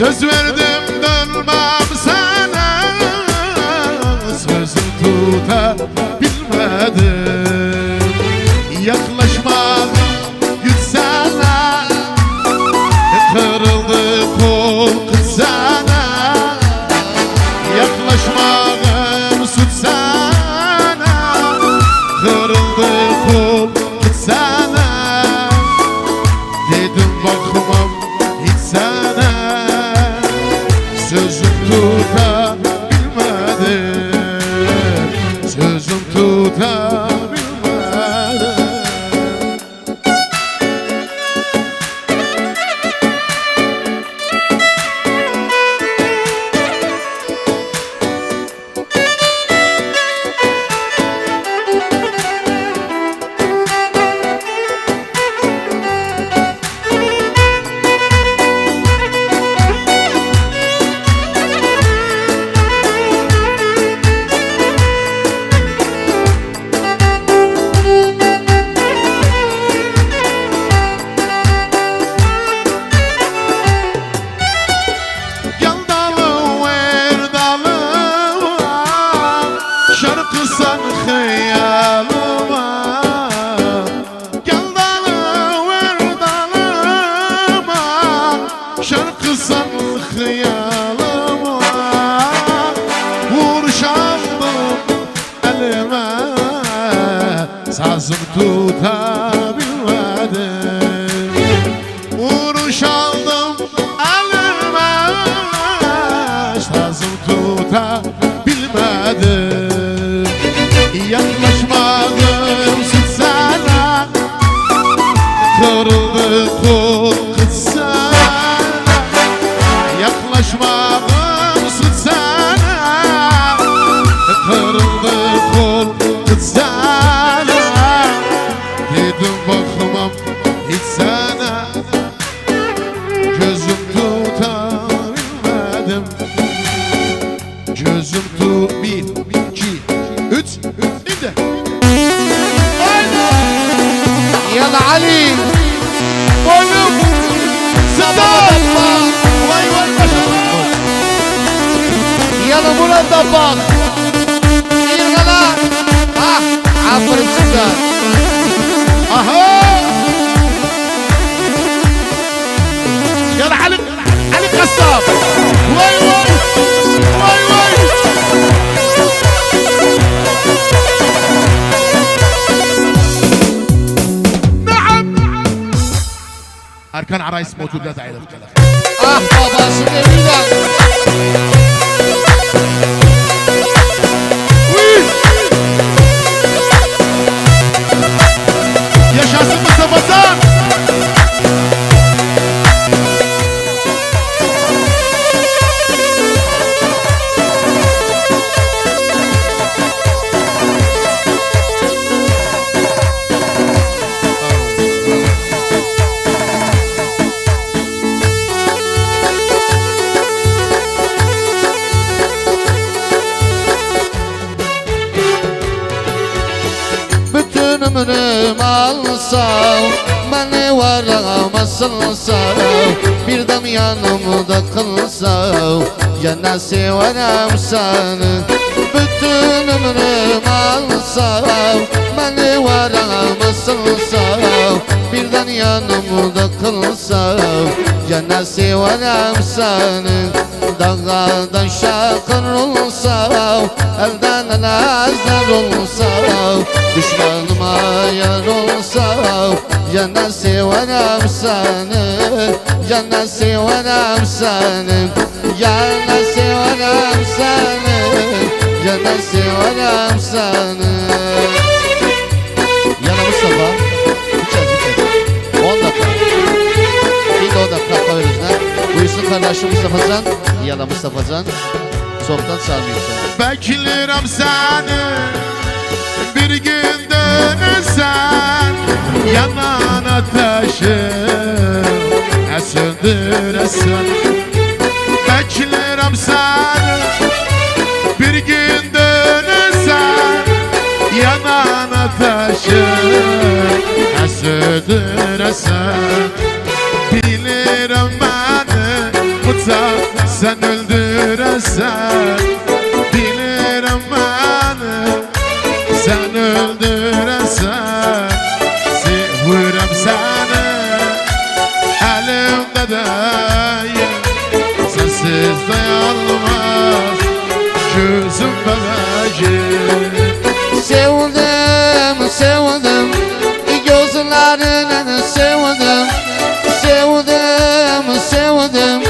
Söz verdim dönmem sana, sözüm tutabilmedim. Yaklaşmadım güç sana, kırıldı kol kız sana. Yaklaşmadım suç sana, kırıldı kol kız sana. Dedim bakmam hiç sana, sözüm tutabilmedim, sözüm tutabilmedim. Şarkısan hayalıma, gel dalı ver dalıma. Şarkısan hayalıma, vur şaldım elime, sazım tutabilmedim. Vur şaldım elime, sazım tutabilmedim. Yaklaşmadım süt sana, kırıldı kol kız sana. Yaklaşmadım süt sana, kırıldı kol kız sana. Dedim bakmam hiç sana, gözüm tutabilmedim. Gözüm tut bir, iki, üç, indi. يلا علي Boynum Sadat. Vay vay maşallah. يلا مراد دباغ يلا ها عبر السودان Aha. Yala Ali, Ali Kassab. Vay vay. Vay vay. أركان عرايس موجودة داعي للكلام. بابا سيدنا يا شاسم مصطفى زان. ömrüm alsam, beni varama sılsam, bir dam yanımda kılsam, yana severim seni. Bütün ömrüm alsam, beni varama sılsam, birden yanımda kılsam, yana severim seni. Dağdan şakır olsam, elden elazlar olsam, düşmanıma yar olsam, yana severim seni, yana severim seni, yana severim seni, yana severim seni. Yana Mustafa, biteceğiz. 10 dakika. İyi de 10 dakika kalıyoruz ne? Buyursun kardeşim Mustafa Can, yana Mustafa Can, soktan sarmıyor seni. Beklerim seni, bir gün dönesen, yanan ateşi söndüresen. Beklerim seni, bir gün dönesen, yanan ateşi söndüresen. Bilirim beni utan sen öldüresen bilirim beni. Sen öldüresen seviyorum seni. Elimde değil sensiz dayanmaz gözüm bebeğim. Sevdim, sevdim, gözlerini sevdim. Sevdim, sevdim,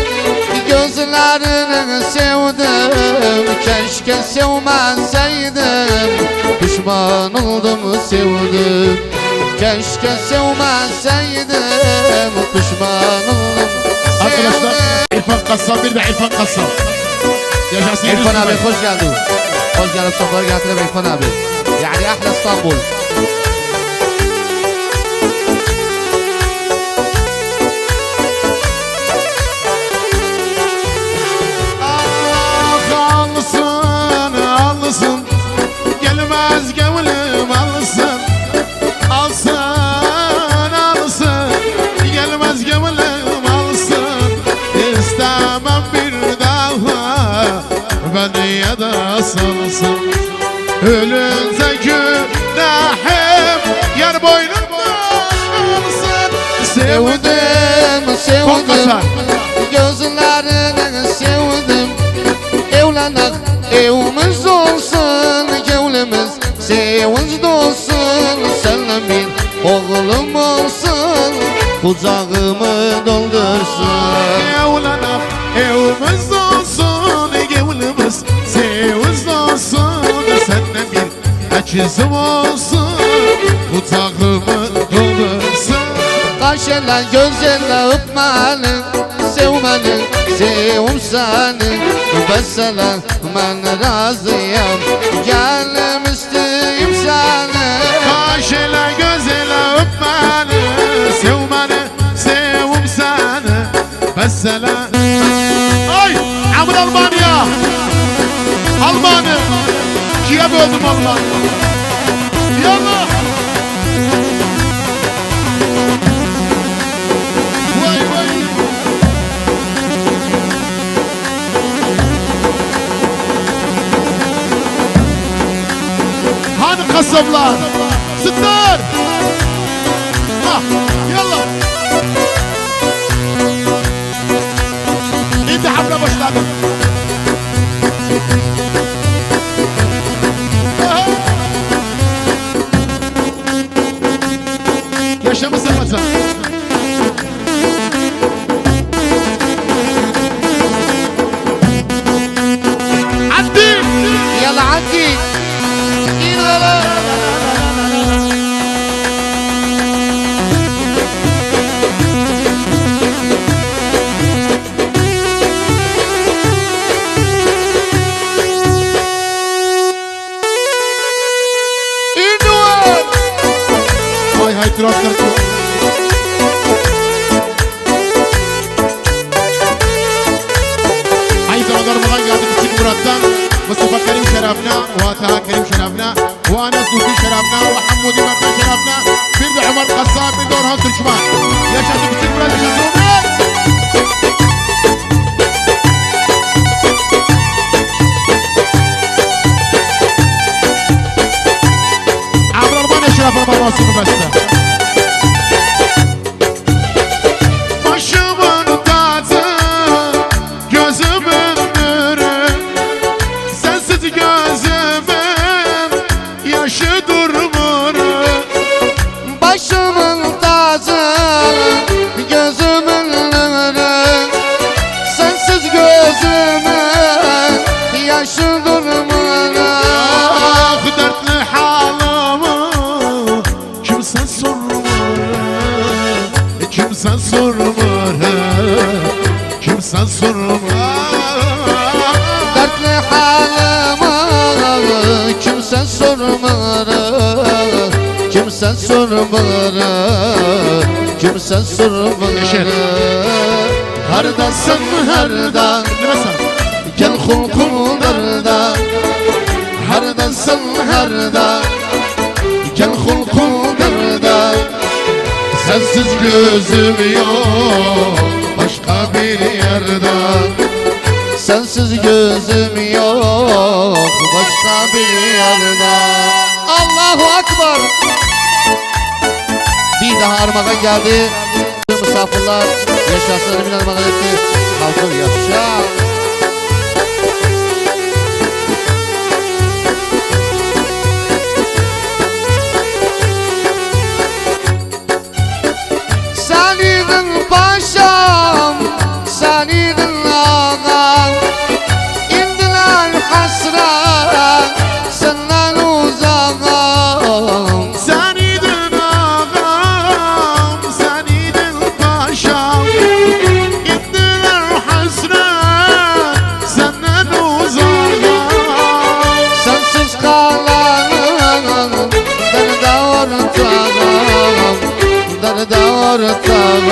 gözlerini sevdim. Keşke sevmezseydim, pişman oldum sevdim. Keşke sevmezseydim, pişman oldum sevdim. Arkadaşlar İrfan Kassam, bir de İrfan Kassam. Yaşasın İrfan abi Yunus hoş geldin. Hoş geldin, sofralara getirdim İrfan abi. Yani ahla İstanbul. Ah alsın, alsın, gelmez gönlüm alsın. Alsın, alsın, gelmez gönlüm alsın. İstemem bir daha beni ya da salsın. Ölünce günahım yer boynumda alsın. Sevdim, sevdim, gözlerini sevdim. Evlenek evimiz olsun, gönlümüz sevinç dolsun. Seninle bir oğlum olsun, kucağımı doldursun. Evlenek evimiz olsun, gönlümüz sevinç dolsun. Seninle bir ekizim olsun, kucağımı doldursun. Kaşıyla gözlerle öpmeli, sevmeli, sevim seni. Mesela ben razıyım, geldim isteyim seni. Kaşıyla gözüyle öpmeli, sevmeli, sevim seni. Mesela ay Amr Almanya, Almanya, ikiye böldüm Almanya. Yallah. Vay vay. Hani kasaplar? Sütler. Ha, yallah. İndi hamle başladı. Aha. Yaşamışsın mesela. عدي يلا عدي. هاي هاي تراكتر عايز اقدر مغني قاعد بتسيب مرتان مصطفى كريم شرفنا وطه كريم شرفنا وانا سوسي شرفنا وحمودي مكان شرفنا بيرد عمر قصاب من دور هون ترجمان يا شاد بتسيب مرتان يا شاد عبر البان يشرف ابو واسم بس başımın tacı, gözümün nuru, sensiz gözümün yaşı durmur. Başımın tacı, gözümün nuru, sensiz gözümün yaşı durmur. Ah dertli halımı kimse sormur, kimse sormur, kimse sormur. Dertli halımı kimse sormur, kimse sormur, kimse sormur. Hardasın harda, gel hulkum darda. Hardasın harda, gel hulkum darda. Sensiz gözüm yok başka bir yerde. sensiz gözüm yok başka bir yerde. Allahu Akbar. Bir daha armağan geldi. Misafirler yaşasın, emin armağan etti. Halkı yaşa. Senin paşam, senin ağam, indiler hasret senden uzağım. Senidin ağam, senidin paşam, indiler hasret senden uzağım. Sensiz kalanım derde ortağım, derde ortağım,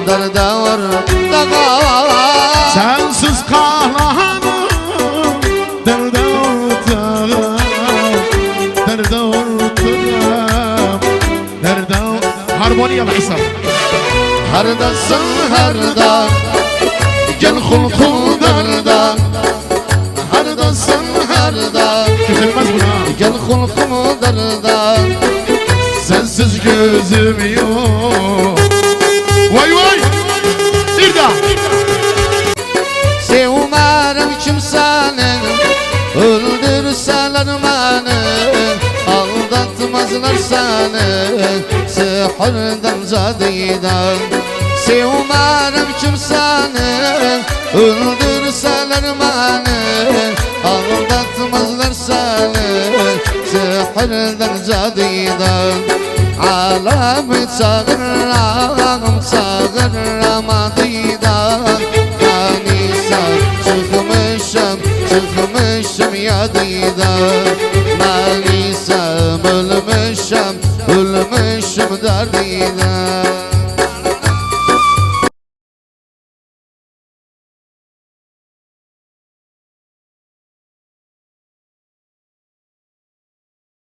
derde ortağım. Sensiz kahlanım, derde ortağım, derde ortağım, derde ortağım. Harmoniye bak İsa. Hardasın harda, gel hulku darda. Hardasın harda, Küçülmez buna. gel hulku darda. Sensiz gözüm yok. Vay vay. Bir daha. Sevmerim kimsenin, öldürseler beni, aldatmazlar seni, sihirden cadiden. Sevmerim kimsenin, öldürseler beni, aldatmazlar seni, sihirden cadiden. Alemi çağırram, çağırramadıydan. Çıkmışım yadıydan. Ben ise ölmüşüm derdiden.